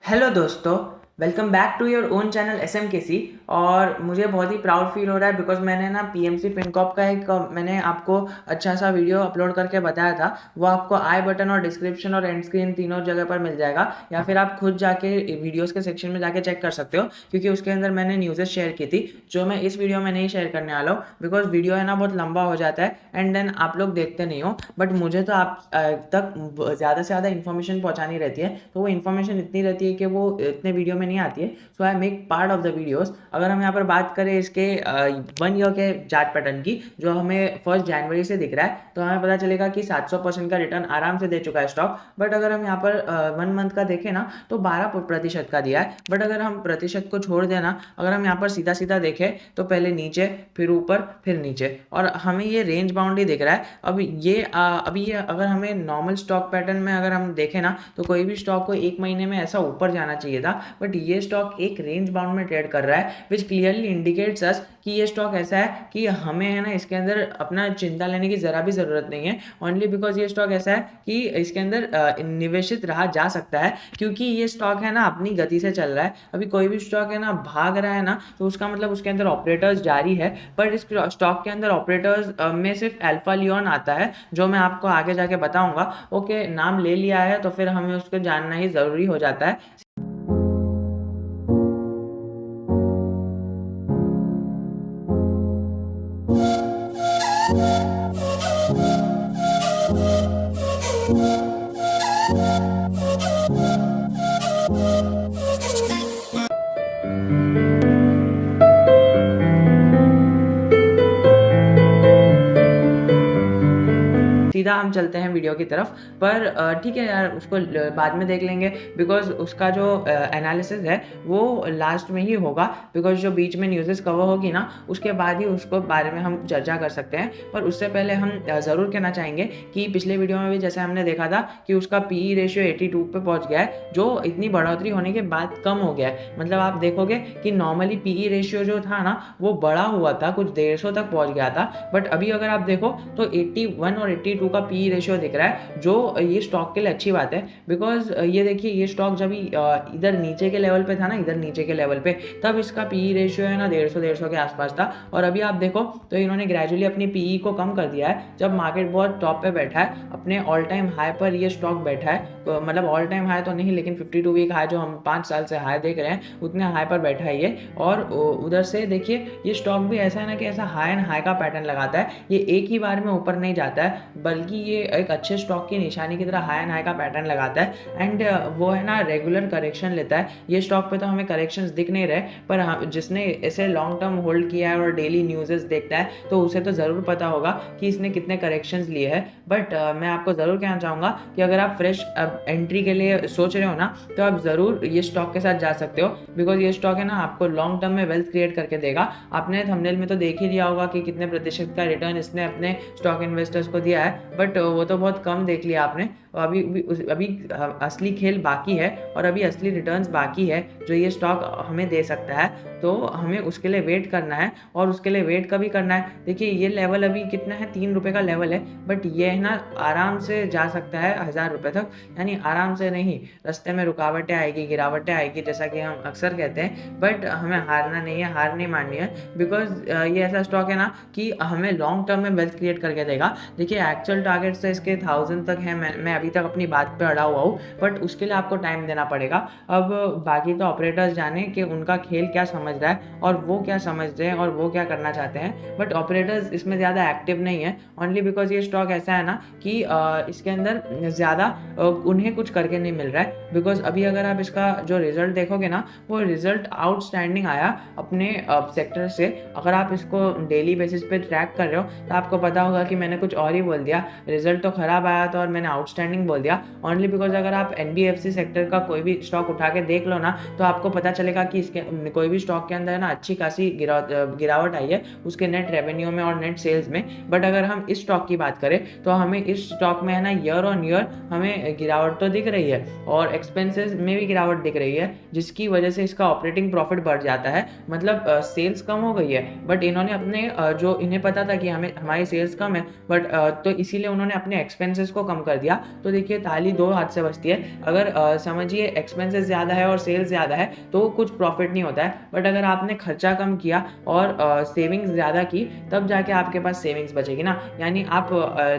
Hello दोस्तों, welcome back to your own channel SMKC। और मुझे बहुत ही प्राउड फील हो रहा है बिकॉज मैंने ना PMC फिनकॉप का एक मैंने आपको अच्छा सा वीडियो अपलोड करके बताया था। वो आपको आई बटन और डिस्क्रिप्शन और एंड स्क्रीन तीनों जगह पर मिल जाएगा, या फिर आप खुद जाके वीडियोस के सेक्शन में जाके चेक कर सकते हो, क्योंकि उसके अंदर मैंने न्यूज़ेस शेयर की थी जो मैं इस वीडियो में नहीं शेयर करने वाला हूँ बिकॉज वीडियो है ना बहुत लंबा हो जाता है एंड देन आप लोग देखते नहीं हो। बट मुझे तो आप तक ज़्यादा से ज़्यादा इन्फॉर्मेशन पहुँचानी रहती है, तो वो इन्फॉर्मेशन इतनी रहती है कि वो इतने वीडियो में नहीं आती है। So I make part of the videos. अगर हम यहाँ पर बात करें इसके 1 ईयर के चार्ट पैटर्न की, जो हमें 1 जनवरी से दिख रहा है, तो हमें पता चलेगा कि 700% का रिटर्न आराम से दे चुका है स्टॉक। बट अगर हम यहाँ पर 1 मंथ का देखें ना, तो 12% का दिया है। बट अगर हम प्रतिशत को छोड़ देना, अगर हम यहाँ पर सीधा सीधा देखें तो पहले नीचे, फिर ऊपर, फिर नीचे, और हमें ये रेंज बाउंड ही दिख रहा है। अभी ये अगर हमें नॉर्मल स्टॉक पैटर्न में अगर हम देखें ना, तो कोई भी स्टॉक को 1 महीने में ऐसा ऊपर जाना चाहिए था, बट ये स्टॉक एक रेंज बाउंड में ट्रेड कर रहा है, विच क्लियरली इंडिकेट्स अस कि ये स्टॉक ऐसा है कि हमें है ना इसके अंदर अपना चिंता लेने की ज़रा भी ज़रूरत नहीं है। ओनली बिकॉज ये स्टॉक ऐसा है कि इसके अंदर निवेशित रहा जा सकता है, क्योंकि ये स्टॉक है ना अपनी गति से चल रहा है। अभी कोई भी स्टॉक है ना भाग रहा है ना, तो उसका मतलब उसके अंदर ऑपरेटर्स जारी है। पर इस स्टॉक के अंदर ऑपरेटर्स में सिर्फ अल्फा लियोन आता है, जो मैं आपको आगे जाके बताऊंगा। ओके, नाम ले लिया है तो फिर हमें उसको जानना ही ज़रूरी हो जाता है। सीधा हम चलते हैं वीडियो की तरफ। पर ठीक है यार, उसको बाद में देख लेंगे बिकॉज उसका जो एनालिसिस है वो लास्ट में ही होगा, बिकॉज जो बीच में न्यूज़ेस कवर होगी ना, उसके बाद ही उसको बारे में हम चर्चा कर सकते हैं। पर उससे पहले हम ज़रूर कहना चाहेंगे कि पिछले वीडियो में भी जैसे हमने देखा था कि उसका PE रेशियो 82 पे पहुंच गया है, जो इतनी बढ़ोतरी होने के बाद कम हो गया है। मतलब आप देखोगे कि नॉर्मली PE रेशियो जो था ना, वो बड़ा हुआ था, कुछ 150 तक पहुंच गया था। बट अभी अगर आप देखो तो 81 और 82 का PE रेशियो दिख रहा है, जो ये स्टॉक के लिए अच्छी बात है। बिकॉज ये देखिए, ये स्टॉक जब इधर नीचे के लेवल पे था ना, इधर नीचे के लेवल पे, तब इसका PE रेशियो है ना 150 के आसपास था। और अभी आप देखो तो इन्होंने ग्रेजुअली अपनी PE को कम कर दिया है। जब मार्केट बहुत टॉप पे बैठा है, अपने ऑल टाइम हाई पर ये स्टॉक बैठा है, मतलब ऑल टाइम हाई तो नहीं, लेकिन 52 वीक हाई जो हम 5 साल से हाई देख रहे हैं, उतने हाई पर बैठा है ये। और उधर से देखिए, ये स्टॉक भी ऐसा है ना कि ऐसा हाई एंड हाई का पैटर्न लगाता है। ये एक ही बार में ऊपर नहीं जाता है, बल्कि ये एक अच्छे स्टॉक की निशानी की तरह हाई एंड हाई का पैटर्न लगाता है। एंड वो है ना रेगुलर करेक्शन लेता है। ये स्टॉक पे तो हमें करेक्शंस दिख नहीं रहे, पर जिसने इसे लॉन्ग टर्म होल्ड किया है और डेली न्यूज़ेस देखता है, तो उसे तो ज़रूर पता होगा कि इसने कितने करेक्शंस लिए हैं। बट मैं आपको ज़रूर कहना चाहूँगा कि अगर आप फ्रेश एंट्री के लिए सोच रहे हो ना, तो आप ज़रूर ये स्टॉक के साथ जा सकते हो। बिकॉज ये स्टॉक है ना आपको लॉन्ग टर्म में वेल्थ क्रिएट करके देगा। आपने थंबनेल में तो देख ही लिया होगा कि कितने प्रतिशत का रिटर्न इसने अपने स्टॉक इन्वेस्टर्स को दिया है, बट वो तो बहुत कम देख लिया आपने। अभी असली खेल बाकी है, और अभी असली रिटर्न्स बाकी है जो ये स्टॉक हमें दे सकता है। तो हमें उसके लिए वेट करना है, और उसके लिए वेट कभी करना है। देखिए, ये लेवल अभी कितना है, 3 रुपये का लेवल है, बट ये है ना आराम से जा सकता है 1000 रुपये तक। यानी आराम से नहीं, रास्ते में रुकावटें आएगी, गिरावटें आएगी, जैसा कि हम अक्सर कहते हैं। बट हमें हारना नहीं है, हार नहीं माननी है, बिकॉज ये ऐसा स्टॉक है ना कि हमें लॉन्ग टर्म में वेल्थ क्रिएट करके देगा। देखिए, एक्चुअल टारगेट से इसके 1000 तक है। मैं अभी तक अपनी बात पे अड़ा हुआ हूँ, बट उसके लिए आपको टाइम देना पड़ेगा। अब बाकी तो ऑपरेटर्स जाने कि उनका खेल क्या समझ रहा है, और वो क्या समझ रहे हैं, और वो क्या करना चाहते हैं। बट ऑपरेटर्स इसमें ज़्यादा एक्टिव नहीं है, ओनली बिकॉज ये स्टॉक ऐसा है ना कि इसके अंदर ज़्यादा उन्हें कुछ करके नहीं मिल रहा है। बिकॉज अभी अगर आप इसका जो रिजल्ट देखोगे ना, वो रिजल्ट आउटस्टैंडिंग आया अपने सेक्टर से। अगर आप इसको डेली बेसिस पे ट्रैक कर रहे हो, तो आपको पता होगा कि मैंने कुछ और ही बोल दिया। रिजल्ट तो खराब आया था और मैंने आउटस्टैंडिंग बोल दिया, ओनली बिकॉज अगर आप NBFC सेक्टर का कोई भी स्टॉक उठा के देख लो ना, तो आपको पता चलेगा कि इसके कोई भी स्टॉक के अंदर है ना अच्छी खासी गिरावट आई है उसके नेट रेवेन्यू में और नेट सेल्स में। बट अगर हम इस स्टॉक की बात करें, तो हमें इस स्टॉक में है ना ईयर ऑन ईयर हमें गिरावट तो दिख रही है, और एक्सपेंसेस में भी गिरावट दिख रही है, जिसकी वजह से इसका ऑपरेटिंग प्रॉफिट बढ़ जाता है। मतलब सेल्स कम हो गई है, बट इन्होंने अपने जो इन्हें पता था कि हमें हमारी सेल्स कम है, बट तो इसीलिए उन्होंने अपने एक्सपेंसेस को कम कर दिया, तो देखिए ताली दो हाथ से बजती है। अगर समझिए एक्सपेंसेस ज़्यादा है और सेल्स ज़्यादा है तो कुछ प्रॉफिट नहीं होता है, बट अगर आपने खर्चा कम किया और सेविंग्स ज़्यादा की, तब जाके आपके पास सेविंग्स बचेगी ना। यानी आप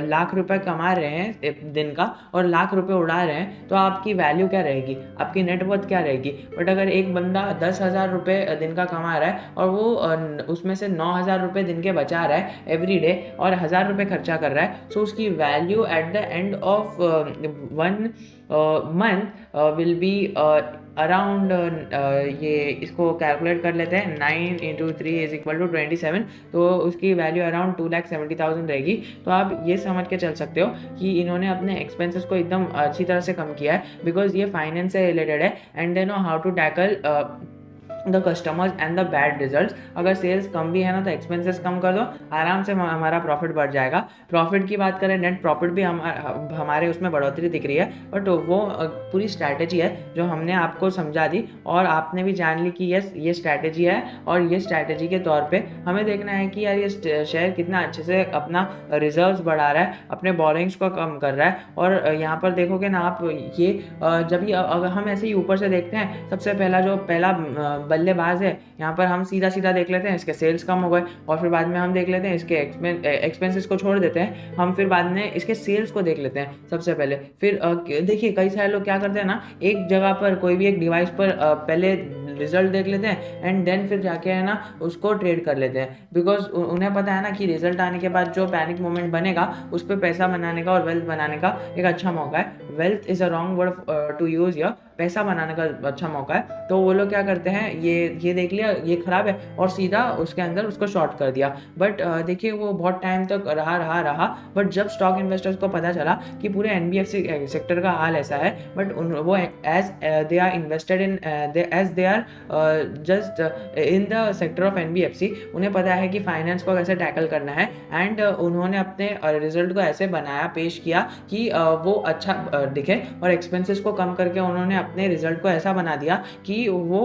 लाख रुपए कमा रहे हैं दिन का और लाख रुपए उड़ा रहे हैं, तो आपकी वैल्यू क्या रहेगी, आपकी नेटवर्थ क्या रहेगी। बट अगर एक बंदा 10,000 रुपये दिन का कमा रहा है और वो उसमें से 9,000 रुपये दिन के बचा रहा है एवरी डे और 1,000 रुपये खर्चा कर रहा है, सो उसकी value at the end of 1 month will be around, ये इसको कैलकुलेट कर लेते हैं, 9 × 3 = 27, तो उसकी वैल्यू अराउंड 2,70,000 रहेगी। तो आप ये समझ के चल सकते हो कि इन्होंने अपने एक्सपेंसेस को एकदम अच्छी तरह से कम किया है, बिकॉज ये फाइनेंस से रिलेटेड है and they know how to tackle the customers and the bad result. अगर सेल्स कम भी है ना तो एक्सपेंसेस कम कर दो, आराम से हमारा प्रॉफिट बढ़ जाएगा। प्रॉफिट की बात करें, नेट प्रॉफिट भी हमारे उसमें बढ़ोतरी दिख रही है, बट वो पूरी स्ट्रैटेजी है जो हमने आपको समझा दी और आपने भी जान ली कि यस ये स्ट्रैटेजी है। और ये स्ट्रैटेजी के तौर पे हमें देखना है कि यार ये शेयर कितना अच्छे से अपना रिजर्व्स बढ़ा रहा है, अपने बोरिंग्स को कम कर रहा है। और यहाँ पर देखोगे ना आप, ये जब भी अगर हम ऐसे ही ऊपर से देखते हैं, सबसे पहला बल्लेबाज है, यहाँ पर हम सीधा सीधा देख लेते हैं इसके सेल्स कम हो गए, और फिर बाद में हम देख लेते हैं इसके एक्सपेंसेस को छोड़ देते हैं, हम फिर बाद में इसके सेल्स को देख लेते हैं सबसे पहले। फिर देखिए कई सारे लोग क्या करते हैं ना, एक जगह पर कोई भी एक डिवाइस पर पहले रिजल्ट देख लेते हैं एंड देन फिर जाके है ना उसको ट्रेड कर लेते हैं, बिकॉज उन्हें पता है ना कि रिजल्ट आने के बाद जो पैनिक मोमेंट बनेगा उस पर पैसा बनाने का और वेल्थ बनाने का एक अच्छा मौका है। Wealth is a wrong word to use here, पैसा बनाने का अच्छा मौका है। तो वो लोग क्या करते हैं, ये देख लिया ये खराब है और सीधा उसके अंदर उसको शॉर्ट कर दिया। बट देखिए वो बहुत टाइम तक रहा, बट जब स्टॉक इन्वेस्टर्स को पता चला कि पूरे एनबीएफसी सेक्टर का हाल ऐसा है, बट वो as they are invested in as they are just in the sector of NBFC, उन्हें पता है कि फाइनेंस को कैसे टैकल करना है एंड उन्होंने अपने रिजल्ट को ऐसे बनाया, पेश किया कि वो अच्छा दिखे, और एक्सपेंसेस को कम करके उन्होंने अपने रिजल्ट को ऐसा बना दिया कि वो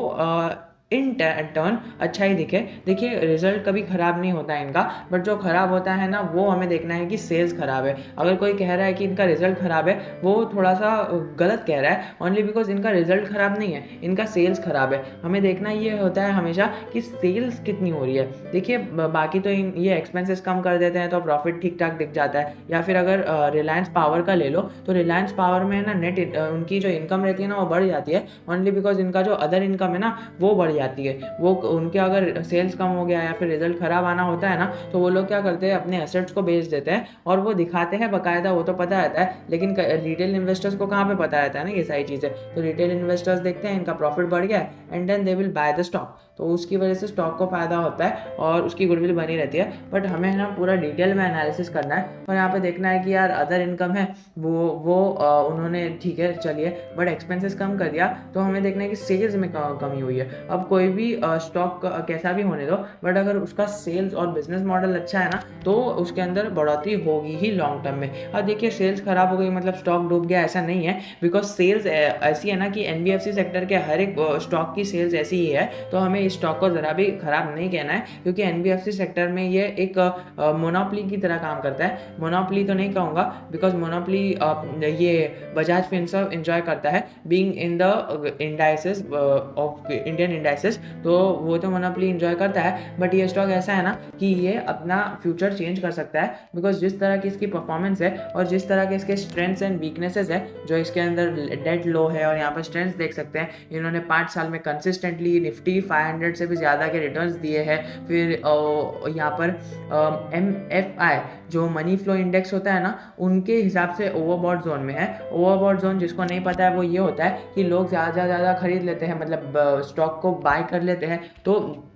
इन टर्न अच्छा ही दिखे। देखिए रिजल्ट कभी ख़राब नहीं होता है इनका, बट जो ख़राब होता है ना वो हमें देखना है कि सेल्स ख़राब है। अगर कोई कह रहा है कि इनका रिजल्ट ख़राब है, वो थोड़ा सा गलत कह रहा है, ओनली बिकॉज इनका रिजल्ट ख़राब नहीं है, इनका सेल्स ख़राब है। हमें देखना ये होता है हमेशा कि सेल्स कितनी हो रही है। देखिए बाकी तो ये एक्सपेंसेस कम कर देते हैं तो प्रॉफिट ठीक ठाक दिख जाता है। या फिर अगर रिलायंस पावर का ले लो, तो रिलायंस पावर में ना नेट उनकी जो इनकम रहती है ना वो बढ़ जाती है, ओनली बिकॉज इनका जो अदर इनकम है ना वो बढ़ जाती है। वो उनके अगर सेल्स कम हो गया या फिर रिजल्ट खराब आना होता है ना, तो वो लोग क्या करते हैं, अपने एसेट्स को बेच देते हैं और वो दिखाते हैं बकायदा, वो तो पता रहता है, लेकिन रिटेल इन्वेस्टर्स को कहाँ पे पता रहता है ना ये सारी चीज़ें। तो रिटेल इन्वेस्टर्स देखते हैं इनका प्रॉफिट बढ़ गया and then they will buy the stock, तो उसकी वजह से स्टॉक को फायदा होता है और उसकी गुडविल बनी रहती है। बट हमें ना पूरा डिटेल में एनालिसिस करना है और यहाँ पे देखना है कि यार अदर इनकम है वो उन्होंने ठीक है चलिए, बट एक्सपेंसेस कम कर दिया, तो हमें देखना है कि सेल्स में कमी हुई है। अब कोई भी स्टॉक कैसा भी होने दो, बट अगर उसका सेल्स और बिजनेस मॉडल अच्छा है ना, तो उसके अंदर बढ़ोतरी होगी ही लॉन्ग टर्म में। अब देखिए सेल्स खराब हो गई मतलब स्टॉक डूब गया, ऐसा नहीं है, बिकॉज सेल्स ऐसी है ना कि एनबीएफसी सेक्टर के हर एक स्टॉक की सेल्स ऐसी ही है, तो हमें इस स्टॉक को ज़रा भी खराब नहीं कहना है, क्योंकि एनबीएफसी सेक्टर में ये एक मोनोपोली की तरह काम करता है। मोनोपोली तो नहीं कहूँगा, बिकॉज मोनोपोली ये बजाज फिनसर्व एंजॉय करता है being in the indices of Indian indices, तो वो तो मोनोपोली एंजॉय करता है। बट ये स्टॉक ऐसा है ना कि ये अपना फ्यूचर चेंज कर सकता है, बिकॉज जिस तरह की इसकी परफॉर्मेंस है और जिस तरह के इसके स्ट्रेंथ्स एंड वीकनेसेस है, जो इसके अंदर डेट लो है, और यहाँ पर स्ट्रेंथ्स देख सकते हैं, इन्होंने 5 साल में कंसिस्टेंटली निफ्टी 500 से भी ज़्यादा के रिटर्न्स दिए हैं। फिर यहाँ पर MFI जो मनी फ्लो इंडेक्स होता है ना, उनके हिसाब से ओवरबॉट जोन में है। ओवरबॉट जोन जिसको नहीं पता है वो ये होता है कि लोग ज़्यादा खरीद लेते हैं, मतलब स्टॉक को बाय कर लेते हैं, तो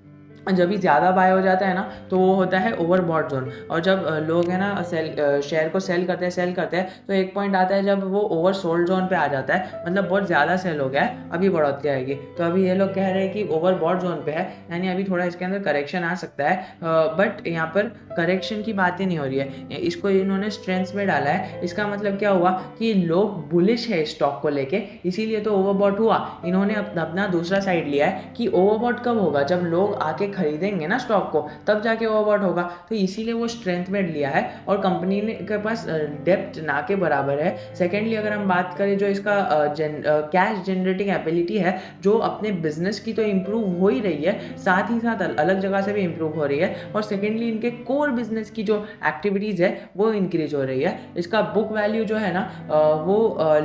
जब भी ज़्यादा बाय हो जाता है ना तो वो होता है ओवरबॉट जोन। और जब लोग है ना शेयर को सेल करते हैं तो एक पॉइंट आता है जब वो ओवर सोल्ड जोन पे आ जाता है, मतलब बहुत ज़्यादा सेल हो गया है, अभी बढ़ोतरी आएगी। तो अभी ये लोग कह रहे हैं कि ओवरबॉट जोन पे है, यानी अभी थोड़ा इसके अंदर करेक्शन आ सकता है, बट यहाँ पर करेक्शन की बात ही नहीं हो रही है, इसको इन्होंने स्ट्रेंथ्स में डाला है। इसका मतलब क्या हुआ कि लोग बुलिश है स्टॉक को लेके, इसीलिए तो ओवरबॉट हुआ। इन्होंने अपना दूसरा साइड लिया है कि ओवरबॉट कब होगा, जब लोग आके खरीदेंगे ना स्टॉक को, तब जाके वो अवॉर्ड होगा। तो इसीलिए वो स्ट्रेंथ में लिया है और कंपनी ने के पास डेप्थ ना के बराबर है। सेकेंडली अगर हम बात करें जो इसका कैश जनरेटिंग एबिलिटी है, जो अपने बिजनेस की तो इम्प्रूव हो ही रही है, साथ ही साथ अलग जगह से भी इम्प्रूव हो रही है। और सेकेंडली इनके कोर बिजनेस की जो एक्टिविटीज़ है वो इंक्रीज हो रही है। इसका बुक वैल्यू जो है ना वो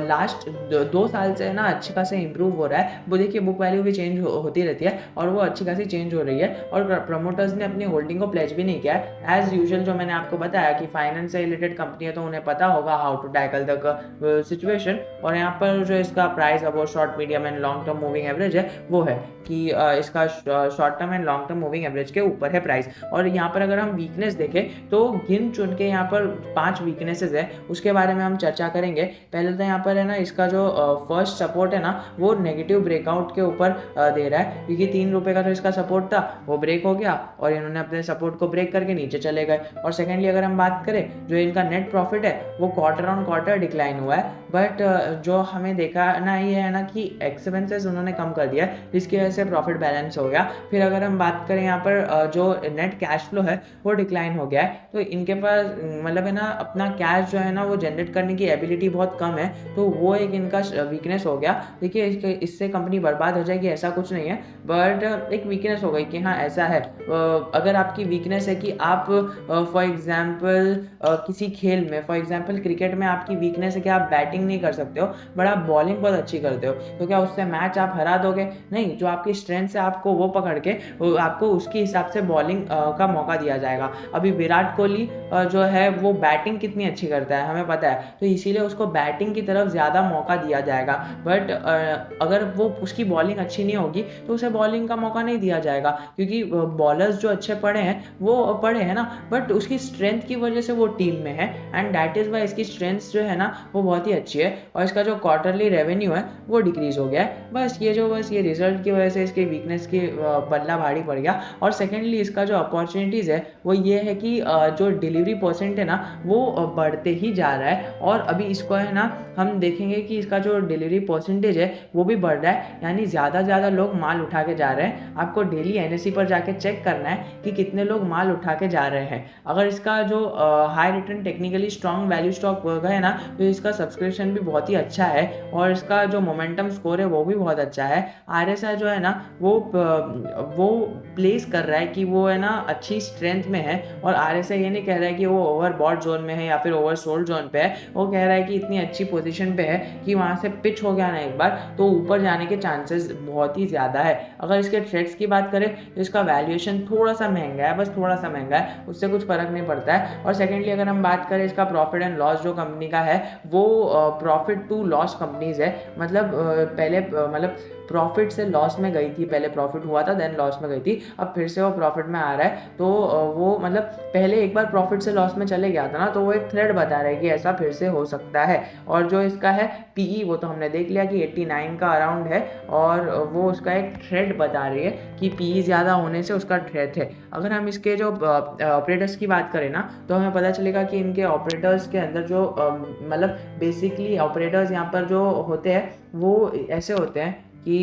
लास्ट 2 साल से है ना अच्छी खासे इंप्रूव हो रहा है। वो देखिए बुक वैल्यू भी चेंज होती रहती है और वो अच्छी खासी चेंज हो रही है। और प्रमोटर्स ने अपनी होल्डिंग को प्लेज भी नहीं किया है। एज यूजुअल जो मैंने आपको बताया कि फाइनेंस से रिलेटेड कंपनी है तो उन्हें पता होगा how to tackle the situation. और यहाँ पर जो इसका प्राइस अब वो short medium and long term moving average है वो है कि इसका short term and long term moving average के ऊपर है प्राइस। और यहाँ पर अगर हम वीकनेस देखें तो गिन चुन के यहाँ पर 5 वीकनेसेस है, उसके बारे में हम चर्चा करेंगे। पहले तो यहाँ पर है ना इसका जो फर्स्ट सपोर्ट है ना वो नेगेटिव ब्रेकआउट के ऊपर दे रहा है, क्योंकि 3 रुपये का जो इसका सपोर्ट था वो ब्रेक हो गया और इन्होंने अपने सपोर्ट को ब्रेक करके नीचे चले गए। और सेकेंडली अगर हम बात करें जो इनका नेट प्रॉफिट है वो क्वार्टर ऑन क्वार्टर डिक्लाइन हुआ है, बट जो हमें देखा ना ये है ना कि एक्सपेंसेस उन्होंने कम कर दिया है, जिसकी वजह से प्रॉफिट बैलेंस हो गया। फिर अगर हम बात करें यहाँ पर जो नेट कैश फ्लो है वो डिक्लाइन हो गया है। तो इनके पास मतलब है ना अपना कैश जो है ना वो जनरेट करने की एबिलिटी बहुत कम है, तो वो एक इनका वीकनेस हो गया। देखिए इससे कंपनी बर्बाद हो जाएगी ऐसा कुछ नहीं है, बट एक वीकनेस हो गई कि हाँ ऐसा है। अगर आपकी वीकनेस है कि आप फॉर एग्जांपल किसी खेल में, फॉर एग्जांपल क्रिकेट में आपकी वीकनेस है कि आप बैटिंग नहीं कर सकते हो बट आप बॉलिंग बहुत अच्छी करते हो, तो क्या उससे मैच आप हरा दोगे? नहीं, जो आपकी स्ट्रेंथ है आपको वो पकड़ के आपको उसके हिसाब से बॉलिंग का मौका दिया जाएगा। अभी विराट कोहली जो है वो बैटिंग कितनी अच्छी करता है हमें पता है, तो इसीलिए उसको बैटिंग की तरफ ज़्यादा मौका दिया जाएगा। बट अगर वो उसकी बॉलिंग अच्छी नहीं होगी तो उसे बॉलिंग का मौका नहीं दिया जाएगा, क्योंकि बॉलर्स जो अच्छे पड़े हैं वो पड़े हैं ना, बट उसकी स्ट्रेंथ की वजह से वो टीम में है एंड दैट इज़ वाई इसकी स्ट्रेंथ जो है ना वो बहुत ही अच्छी है। और इसका जो क्वार्टरली रेवेन्यू है वो डिक्रीज हो गया है। बस ये रिजल्ट की वजह से इसके वीकनेस की पल्ला भारी पड़ गया। और सेकेंडली इसका जो अपॉर्चुनिटीज़ है वो ये है कि जो डिलीवरी परसेंट है ना वो बढ़ते ही जा रहा है। और अभी इसको है ना हम देखेंगे कि इसका जो डिलीवरी परसेंटेज है वो भी बढ़ रहा है, यानी ज़्यादा से ज़्यादा लोग माल उठा के जा रहे हैं। आपको डेली एनएससी पर जाके चेक करना है कि कितने लोग माल उठा के जा रहे हैं। अगर इसका जो high return technically strong value stock है ना तो इसका सब्सक्रिप्शन भी बहुत ही अच्छा है और इसका जो मोमेंटम स्कोर है वो भी बहुत अच्छा है। आरएसआई जो है ना वो प्लेस कर रहा है कि वो है ना अच्छी स्ट्रेंथ में है, और आरएसआई ये नहीं कह रहा है कि वो ओवरबॉट जोन में है या फिर ओवरसोल्ड जोन पे है, वो कह रहा है कि इतनी अच्छी पोजीशन पे है कि वहाँ से पिच हो गया ना एक बार तो ऊपर जाने के चांसेस बहुत ही ज़्यादा है। अगर इसके ट्रेड्स की बात करें तो इसका वैल्यूएशन थोड़ा सा महंगा है, बस थोड़ा सा महंगा है, उससे कुछ फर्क नहीं पड़ता है। और सेकेंडली अगर हम बात करें इसका प्रॉफिट एंड लॉस जो कंपनी का है वो प्रॉफिट टू लॉस कंपनीज है, मतलब पहले मतलब प्रॉफिट से लॉस में गई थी, पहले प्रॉफिट हुआ था देन लॉस में गई थी, अब फिर से वो प्रॉफिट में आ रहा है। तो वो मतलब पहले एक बार प्रॉफिट से लॉस में चले गया था ना, तो वो एक थ्रेड बता रहा है कि ऐसा फिर से हो सकता है। और जो इसका है पीई वो तो हमने देख लिया कि 89 का अराउंड है, और वो उसका एक थ्रेड बता रही है कि पीई ज़्यादा होने से उसका थ्रेड है। अगर हम इसके जो ऑपरेटर्स की बात करें ना तो हमें पता चलेगा कि इनके ऑपरेटर्स के अंदर जो मतलब बेसिकली ऑपरेटर्स यहाँ पर जो होते हैं वो ऐसे होते हैं कि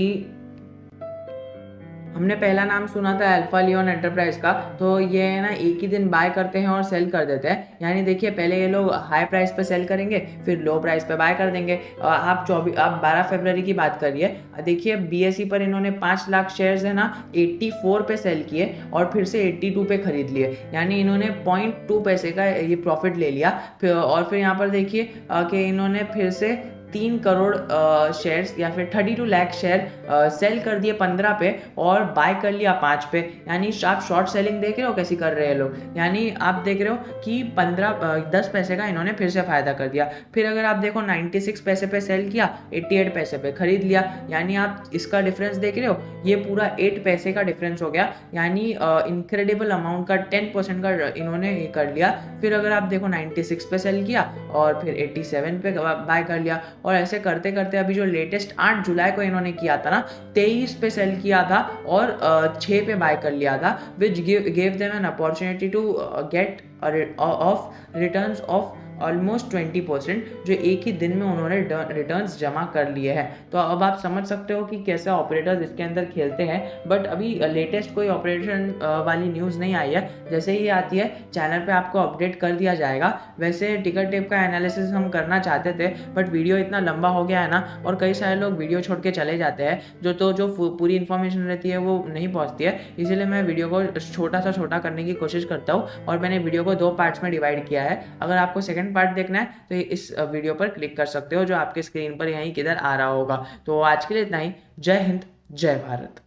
हमने पहला नाम सुना था अल्फा लियोन एंटरप्राइज का, तो ये है ना एक ही दिन बाय करते हैं और सेल कर देते हैं। यानी देखिए पहले ये लोग हाई प्राइस पे सेल करेंगे फिर लो प्राइस पे बाय कर देंगे। आप 12 फरवरी की बात करिए, देखिए बीएसई पर इन्होंने 5 लाख शेयर्स है ना 84 पे सेल किए और फिर से 82 पे खरीद लिए, यानी इन्होंने 0.2 पैसे का ये प्रॉफिट ले लिया। और फिर यहाँ पर देखिए कि इन्होंने फिर से 3 करोड़ शेयर्स या फिर 32 लाख शेयर सेल कर दिए 15 पे और बाय कर लिया 5 पे। यानी आप शॉर्ट सेलिंग देख रहे हो कैसी कर रहे हैं लोग, यानी आप देख रहे हो कि 10 पैसे का इन्होंने फिर से फ़ायदा कर दिया। फिर अगर आप देखो 96 पैसे पे सेल किया, 88 पैसे पे खरीद लिया, यानी आप इसका डिफरेंस देख रहे हो, ये पूरा 8 पैसे का डिफरेंस हो गया, यानी इनक्रेडिबल अमाउंट का 10% का इन्होंने कर लिया। फिर अगर आप देखो 96 पे सेल किया और फिर 87 पे बाय कर लिया, और ऐसे करते करते अभी जो लेटेस्ट 8 जुलाई को इन्होंने किया था ना 23 पे सेल किया था और 6 पे बाय कर लिया था, which gave them an opportunity to get of returns of almost 20%, जो एक ही दिन में उन्होंने रिटर्न्स जमा कर लिए हैं। तो अब आप समझ सकते हो कि कैसे ऑपरेटर्स इसके अंदर खेलते हैं। बट अभी लेटेस्ट कोई ऑपरेशन वाली न्यूज़ नहीं आई है। जैसे ही आती है चैनल पे आपको अपडेट कर दिया जाएगा। वैसे टिकर टेप का एनालिसिस हम करना चाहते थे, बट वीडियो इतना लंबा हो गया है ना, और कई सारे लोग वीडियो छोड़ के चले जाते हैं, जो पूरी इन्फॉर्मेशन रहती है वो नहीं पहुंचती है। इसीलिए मैं वीडियो को छोटा करने की कोशिश करता हूँ, और मैंने वीडियो को 2 पार्ट्स में डिवाइड किया है। अगर आपको सेकंड पार्ट देखना है तो इस वीडियो पर क्लिक कर सकते हो, जो आपके स्क्रीन पर यहीं किधर आ रहा होगा। तो आज के लिए इतना ही। जय हिंद, जय भारत।